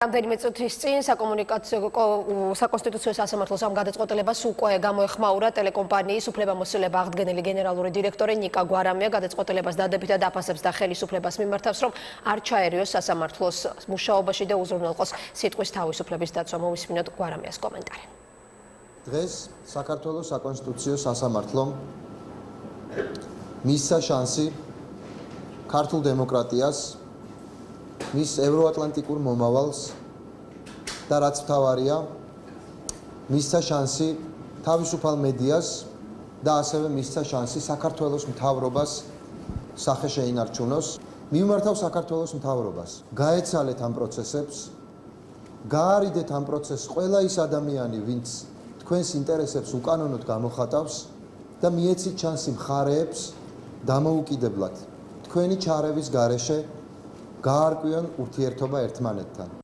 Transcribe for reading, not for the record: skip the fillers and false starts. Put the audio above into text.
რამდენიმე წუთის წინ საკონსტიტუციო სასამართლოს ამ გადაწყვეტილებას უკვე გამოეხმაურა ტელეკომპანიის უფლებამოსილება აღდგენილი გენერალური დირექტორი ნიკა გვარამია. გადაწყვეტილებას დადებითად აფასებს და ხელისუფლებას მიმართავს, რომ არ ჩაერიოს სასამართლოს მუშაობაში და უზრუნველყოს სიტყვის თავისუფლების დაცვა. მოვისმინოთ გვარამიას კომენტარი. დღეს საქართველოს საკონსტიტუციო სასამართლომ მისცა შანსი ქართულ დემოკრატიას, მის ევროატლანტიკურ მომავალს და რაც მთავარია, მისცა შანსი თავისუფალ მედიას და ასევე მისცა შანსი საქართველოს მთავრობას სახე შეინარჩუნოს. მივმართავ საქართველოს მთავრობას, გაეცალეთ ამ პროცესებს, გაარიდეთ ამ პროცესს ყველა ის ადამიანი, ვინც თქვენს ინტერესებს უკანონოდ გამოხატავს და მიეცით შანსი მხარეებს დამოუკიდებლად თქვენი ჩარევის გარეშე გაარკვიონ ურთიერთობა ერთმანეთთან.